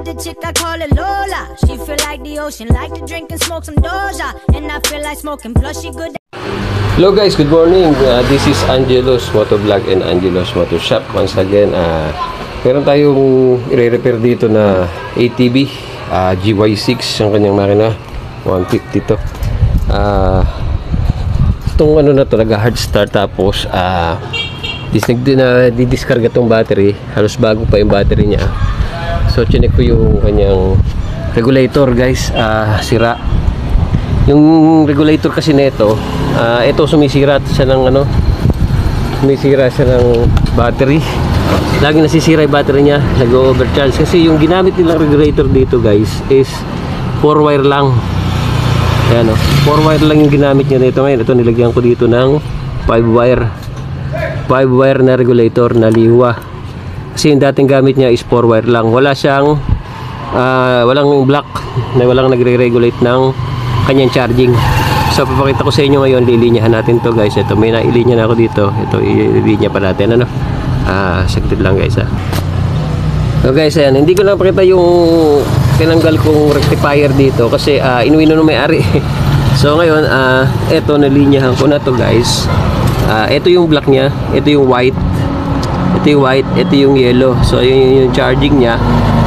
with the chick, I call her Lola. She feel like the ocean, like to drink and smoke some Doja. And I feel like smoking, plus she good. Hello guys, good morning. This is Angelo's Motovlog and Angelo's Motor Shop. Once again, meron tayong i-repair dito na ATV GY6 ang kanyang makina. 150 to. Itong ano na to, nag-hard start, tapos di-discarga tong battery. Halos bago pa yung battery niya. So chinek ko yung kanyang regulator guys, sira. Yung regulator kasi nito, ito sumisira siya ng ano, sumisira siya ng battery. Lagi nasisira yung battery niya, nag-overcharge kasi yung ginamit nilang regulator dito guys is 4 wire lang. Ayan o, 4 wire lang yung ginamit niya nito. Ngayon ito nilagyan ko dito ng 5 wire na regulator na liwa. Kasi yung dating gamit niya is 4 wire lang. Wala siyang walang block, walang nagre-regulate ng kanyang charging. So papakita ko sa inyo ngayon, lilinyahan natin to guys. Ito, may nailinya na ako dito. Ito, ilinya pa natin ano. Saglit lang guys So guys, ayan, hindi ko lang pakita yung tinanggal kong rectifier dito kasi inuwi na ng may-ari. So ngayon, ito, nalinyahan ko na to guys. Ito yung black nya, ito yung white. Ito yung white, ito yung yellow. So yun yung charging nya.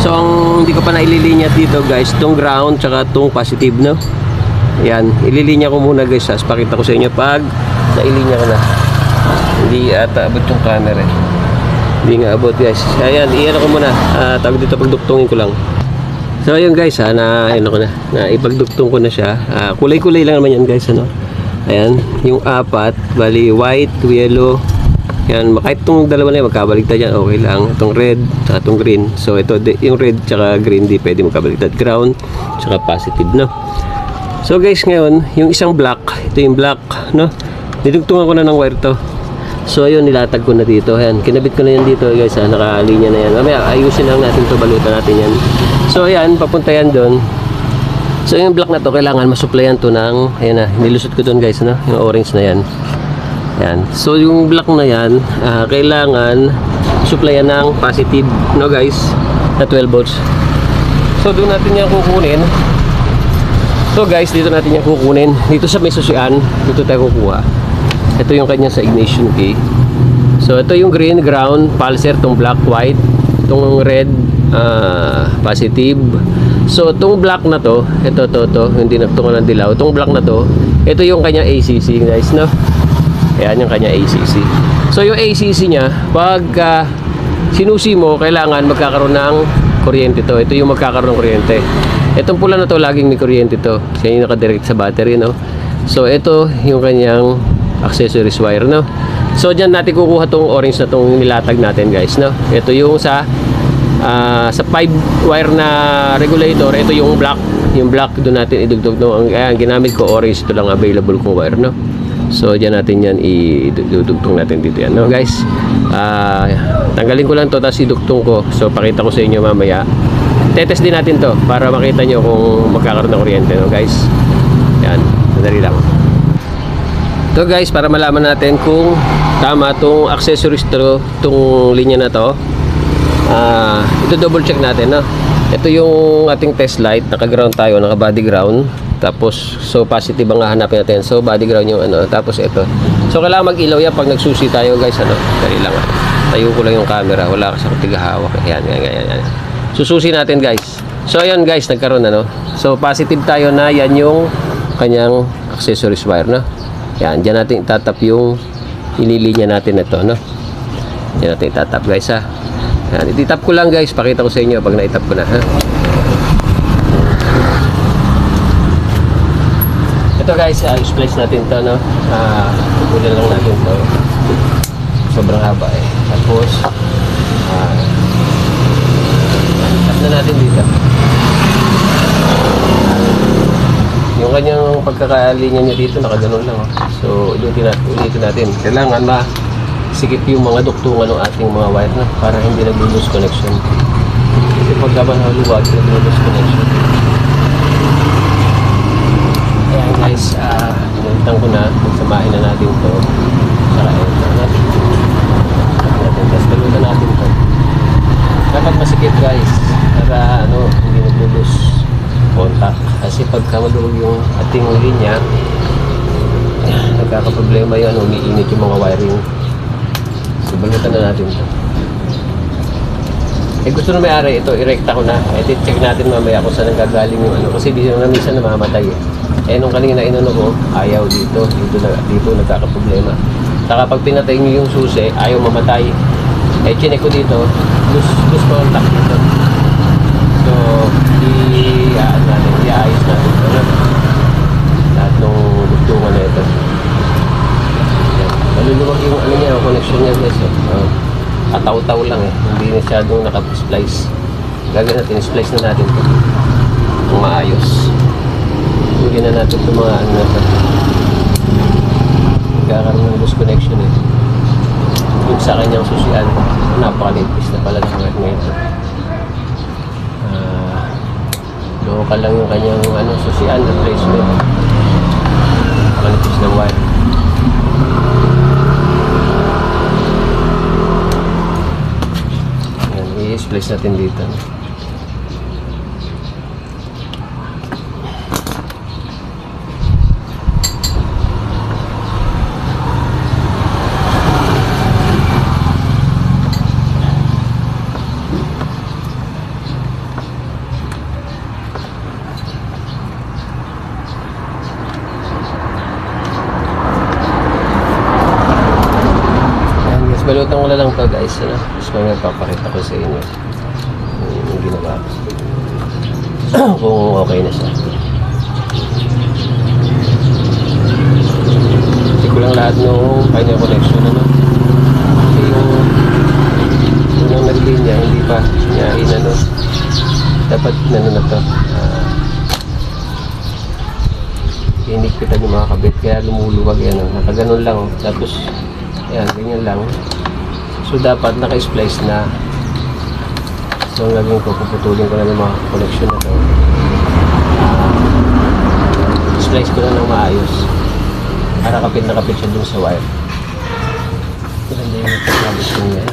So ang hindi ko pa naililinya dito guys, itong ground tsaka itong positive, no? Yan, ililinya ko muna guys. Pakita ko sa inyo pag nailinya ko na. Hindi ata abot yung camera eh. Hindi nga abot guys. Ayan, iyan ako muna. Tawag dito, pagduktungin ko lang. So ayun guys, ayan ako na. Ipagduktong ko na siya. Kulay-kulay lang naman yan guys, ano. Ayan, yung apat, bali white, yellow. Yan, kahit itong dalawa na yan, magkabaligtad yan, okay lang. Itong red, tsaka itong green. So ito, yung red tsaka green, di pwede magkabaligtad. Ground, tsaka positive, no. So guys, ngayon, yung isang black, ito yung black, no. Didugtungan ko na ng wire to. So ayun, nilatag ko na dito. Ayan, kinabit ko na yan dito guys, nakalinya na yan. Mamaya, ayusin lang natin to, balutan natin yan. So ayan, papunta yan doon. So yung black na to, kailangan masuplayan to ng, ayan na, nilusot ko doon guys, no? Yung orange na yan. Ayan. So yung black na yan, kailangan suplayan ng positive, no guys, na 12 volts. So doon natin yan kukunin. So guys, dito natin yan kukunin. Dito sa may susian, dito tayo kukuha. Ito yung kanya sa ignition key. So ito yung green, ground, pulser, itong black, white, itong red, positive. So itong black na to, ito, hindi nagtungan ng dilaw. Itong black na to, ito yung kanya ACC guys, no? Ayan yung kanya ACC. So yung ACC nya, pag sinusi mo, kailangan magkakaroon ng kuryente to. Ito yung magkakaroon ng kuryente. Itong pula na to, laging may kuryente to. Siya yung nakadirect sa battery, no? So ito yung kanyang accessories wire, no? So dyan natin kukuha tong orange na tong nilatag natin guys, no? Ito yung sa 5 wire na regulator. Ito yung black. Yung black doon natin idugtog, no? Ang ginamit ko orange, ito lang available kong wire, no? So dyan natin yan idugtong natin dito yan, no guys. Tanggalin ko lang to, tapos idugtong ko. So pakita ko sa inyo mamaya. Tetest din natin to para makita nyo kung magkakaroon ng kuryente, no guys. Yan, madali lang. Ito guys, para malaman natin kung tama itong accessories to, itong linya na to. Ito double check natin, no? Ito yung ating test light, naka-ground tayo, naka-body ground. Tapos, so positive ang hahanapin natin. So body ground yung ano, tapos ito. So kailangan mag-ilaw yan pag nagsusi tayo guys, ano? Dali lang. Tayo ko lang yung camera, wala kasi akong tigahawak. Yan. Sususi natin guys. So ayan guys, nagkaroon na, no? So positive tayo na yan yung kanyang accessories wire, no? Yan, dyan natin itatap yung ililinya natin ito, no? Dyan natin itatap guys, ha? Yan, ititap ko lang guys, pakita ko sa inyo pag naitap ko na, ha? Ito guys, splice natin ito, no? Pupunan lang natin ito. Sobrang haba eh. Tapos tap na natin dito. Yung kanyang pagkakalinya niya dito, nakaganon lang, oh. So ulitin natin. Kailangan masikip yung mga duktungan ng ating mga wire, no? Para hindi nag-lose connection. Kasi pagkaban haluwag, nag-lose connection. Ayan guys, pinalitan ko na. Magsamahin na natin ito. Saka natin. Tapos balutan natin ito. Dapat masikip guys. para ano, hindi naglulus contact. Kasi pagka maluwag yung ating linya, nagkakaproblema yun, umiinit yung mga wiring. So balutan na natin ito. Gusto na may-ari ito, irekta ko na. Check natin mamaya kung saan nagagaling yung ano. Kasi dito na minsan namamatay nung kanina inano ko, ayaw dito nagkakaproblema. Saka pag pinatay nyo yung susi, ayaw mamatay. Chinek ko dito, loose contact dito. So, i-ayos natin ito. Lahat ng bugtungan na ito. Maluluwag yung ano niya, connection niya guys. Kataw-taw lang hindi masyadong naka-splice. Gagawin natin, splice na natin ito kung maayos. Bigyan na natin ito mga ano na ito. Magkakaroon ng loose connection yung sa kanyang susian, napakalipis na pala ng ngayon. Local lang yung kanyang ano, susian replacement. Napakalipis ng wire. I-splice natin dito. Balutan ko na lang to guys, tapos may papakita ko sa inyo yung ginawa ko kung okay na siya. Check ko lang lahat ng kanya connection kasi yung unang naglinya hindi pa niya inano, dapat inano na to, inikpitan yung mga kabit kaya lumuluwag nakaganon lang, tapos ganyan lang. So dapat naka-splice na. So ang gagawin ko, puputulin ko na ng mga connection na to. Splice ko na ng maayos para kapit na kapit siya dun sa wire. Maganda yung nagkakabit ko niya.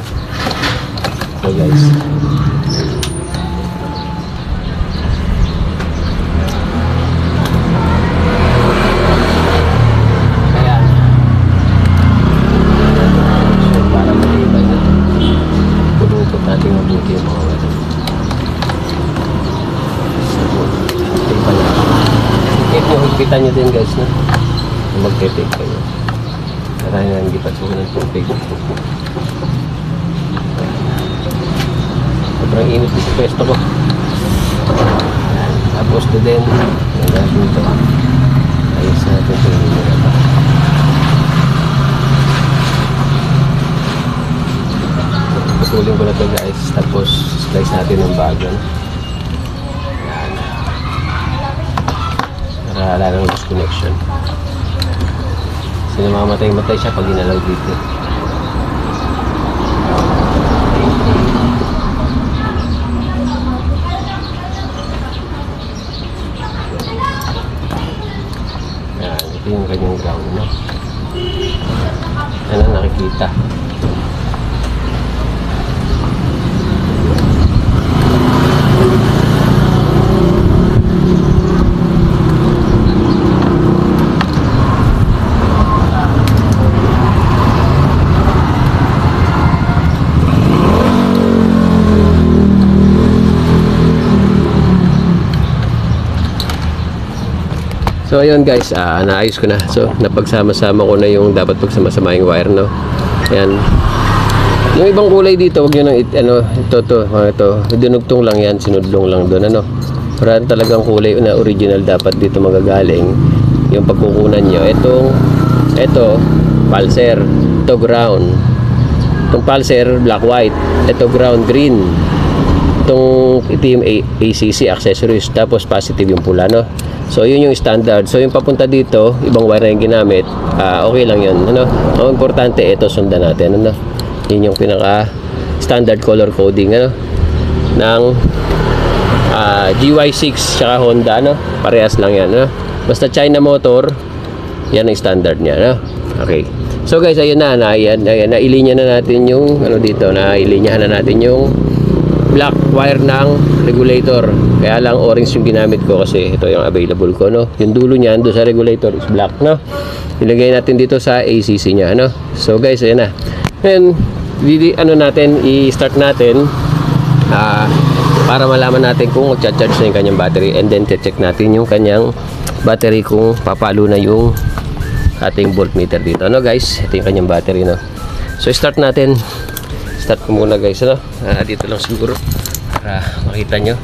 So guys, higpitan nyo din guys na magte-take kayo para hindi patuloy ng tubig. Sobrang init sa pwesto ko. Tapos to din nagagawin ito, ayos natin ito yung nilaba. Putulin ko na ito guys, tapos slice natin ng bago wala nang loose connection kasi namamatay-matay siya pag inalaw dito. Ito yung kanyang ground yan ang nakikita. So ayun guys, naayos ko na. So napagsama-sama ko na yung dapat pagsama-sama yung wire, no. Ayan. Yung ibang kulay dito, wag niyo nang ito dinugtong lang yan, sinudlong lang doon, ano. Para talagang kulay na original dapat dito magagaling yung pagkukunan niyo. Ito pulser, ito ground. Itong pulser black white, ito ground green. Itong itim ACC accessories, tapos positive yung pula, no. So yun yung standard. So yung papunta dito, ibang wire na yung ginamit, okay lang yun, ano. Ang importante, ito sundan natin, ano. Yun yung pinaka standard color coding, ano, ng GY6 tsaka Honda, ano. Parehas lang yan, ano. Basta China motor, yan ang standard niya, ano. Okay. So guys, ayun na, nailinya na natin yung ano dito, nailinyahan na natin yung black wire ng regulator. Kaya lang orange yung ginamit ko kasi ito yung available ko, no. Yung dulo niyan doon sa regulator is black, no. Ilagay natin dito sa ACC niya, no. So guys, ayan na. And i-start natin para malaman natin kung mag-charge na yung kanyang battery, and then check natin yung kanyang battery kung papalo na yung ating voltmeter dito, no guys. Ito yung kanyang battery, no. So start natin. Start ko muna guys, no. Dito lang siguro para makita nyo.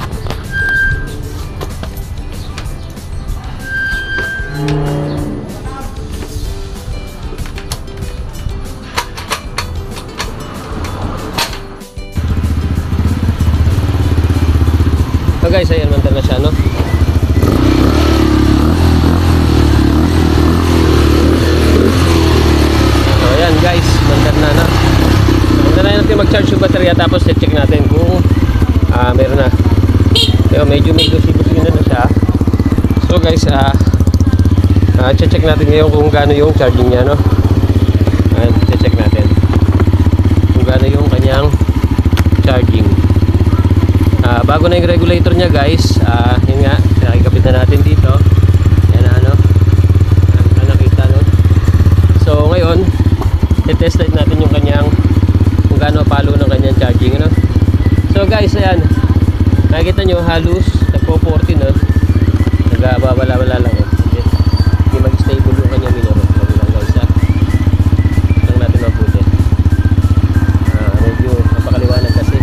So guys, ayan, mandar na siya, no. So ayan guys, mandar na, no. Mandar na natin mag-charge yung baterya, tapos check natin kung meron na. So medyo busi-busi na siya. So guys, check natin ngayon kung gaano yung charging niya, no. Ayan, check natin kung gaano yung kanyang charging. Bago na yung regulator niya guys, yun nga, nakikabit na natin dito. Yan na, ano, nakita, no. So ngayon, i-test natin yung kanyang, kung gaano palo ng kanyang charging, no. So guys, ayan, nakikita nyo halos nagpo-40, no. Nagbabala-bala lang, hindi mag-stable yung kanyang minor. Guys, lang natin mabuti. Medyo napakaliwanag kasi.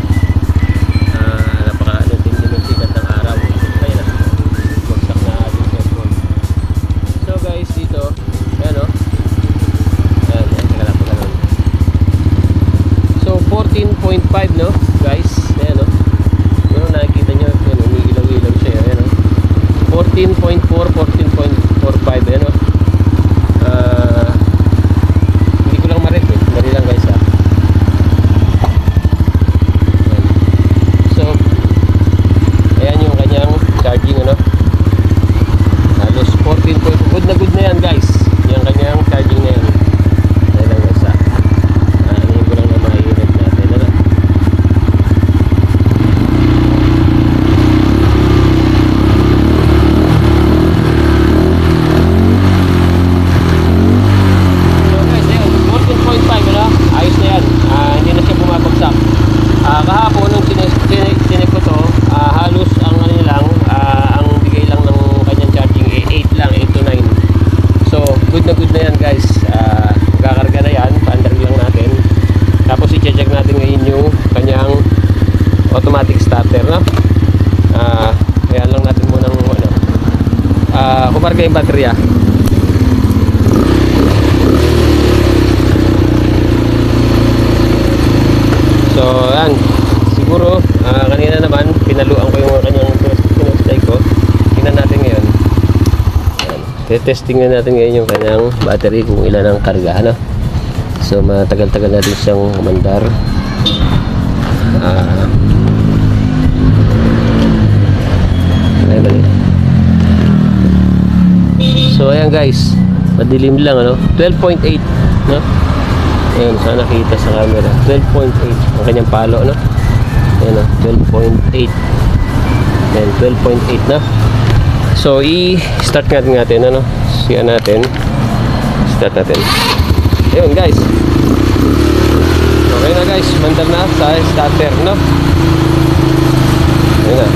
No guys, ayan, no. Yung nakikita nyo, yun, umiilaw-ilaw siya, ayan, no. 14.4, 14.45, ayan, no. Hindi ko lang ma-rep, dali lang guys, ayan. So ayan yung kanyang charging, ano. Halos 14. Good na yan guys, yung kanyang charging na yan. Ayan lang guys, hindi ko lang na mahihinag natin, ano. Kahapon nung chinek ko to, halos ang ano lang, ang bigay lang ng kanyang charging 8 lang, 8 to 9. So good na yan guys. Magkakarga na yan, pa-under lang natin. Tapos i-check natin ngayon yung kanyang automatic starter, no. Kaya lang natin muna ano, kumarga yung baterya. So yan, siguro kanina naman pinaluan ko yung kanyang pinag-stay ko. Tingnan natin ngayon. Testing natin ngayon yung kanyang battery kung ilan ang karga, ano? So matagal-tagal natin siyang umandar. So ayan guys, madilim lang, ano? 12.8, no? Ayan, sana nakita sa camera. 12.8 ang kanyang palo, no? Ayan, no? 12.8. Ayan, 12.8 na. So i-start natin, ano? Siya natin. Start natin. Ayun guys, okay na guys, mandar na sa starter, no? Ayan na.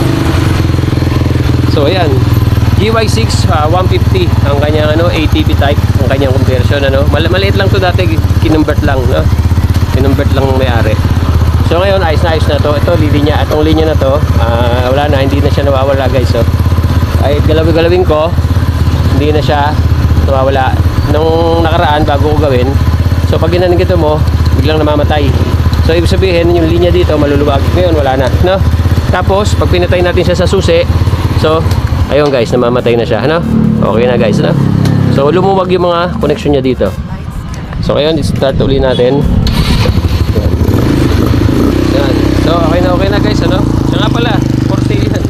So ayan, GY6 150 ang kanyang ano, ATP type ang kanyang conversion, ano. Maliit lang to dati, kinonvert lang, no? Kinonvert lang may-ari. So ngayon ayos na to. Ito linya, atong linya na to, wala na, hindi na siya nawawala guys. So ay galawin ko, hindi na siya nawawala. Nung nakaraan bago ko gawin, so pag ginanigito mo, biglang namamatay. So ibig sabihin yung linya dito maluluwag. Ngayon wala na, no? Tapos pag pinatay natin siya sa susi, so ayun guys, namamatay na siya, no? Okay na guys, no? So lumuwag yung mga connection niya dito. So ngayon, start uli natin. Yan. So okay na guys, ano? Siya nga pala, for sale yan.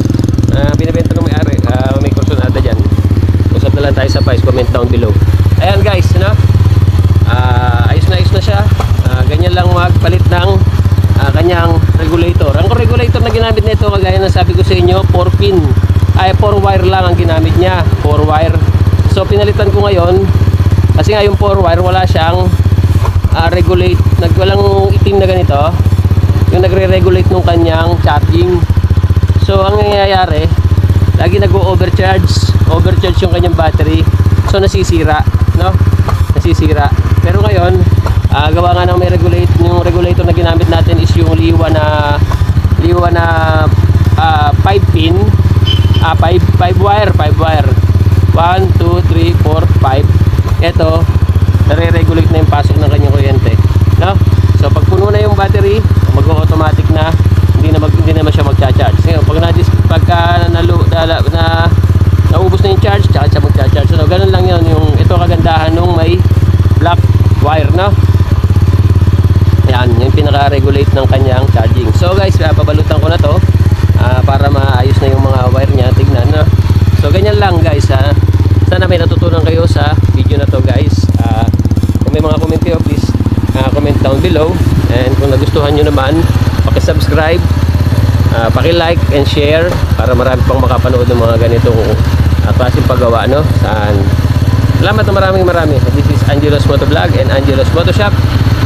Binibenta ng may-ari. May kursunada dyan. Usap na lang tayo sa price, comment down below. Ayan guys, no? Ayos na siya. Ganyan lang magpalit ng kanyang regulator. Ang regulator na nyo 4 pin, ay 4 wire lang ang ginamit niya, 4 wire. So pinalitan ko ngayon kasi nga yung 4 wire wala siyang regulate, walang itim na ganito yung nagre-regulate nung kanyang charging. So ang nangyayari, lagi nag-overcharge yung kanyang battery, so nasisira, no? Nasisira. Pero ngayon, gawa nga ng may regulate, yung regulator na ginamit natin is yung Liwa na 5 pin, 5 wire 1, 2, 3, 4, 5. Ito, nare-regulate na yung pasok ng kanyang kuryente, no? So pag puno na yung battery, mag-automatic na, hindi naman siya magcha-charge. Ngayon, pagka naubos na yung charge, tsaka siya magcha-charge. So ganun lang yun, ito kagandahan nung may black wire, no? Yan, yung pinaka-regulate ng kanyang charging. So guys, pabalutan ko na to para maayos na yung mga wire niya. Tignan, no? So ganyan lang guys, ha? Sana may natutunan kayo sa video na to guys. Kung may mga comment kayo, please comment down below. And kung nagustuhan nyo naman, paki-subscribe, paki-like and share para marami pang makapanood ng mga ganitong klaseng paggawa, no? Salamat na marami. This is Angelo's Motovlog and Angelo's Motoshop.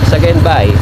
Again, bye.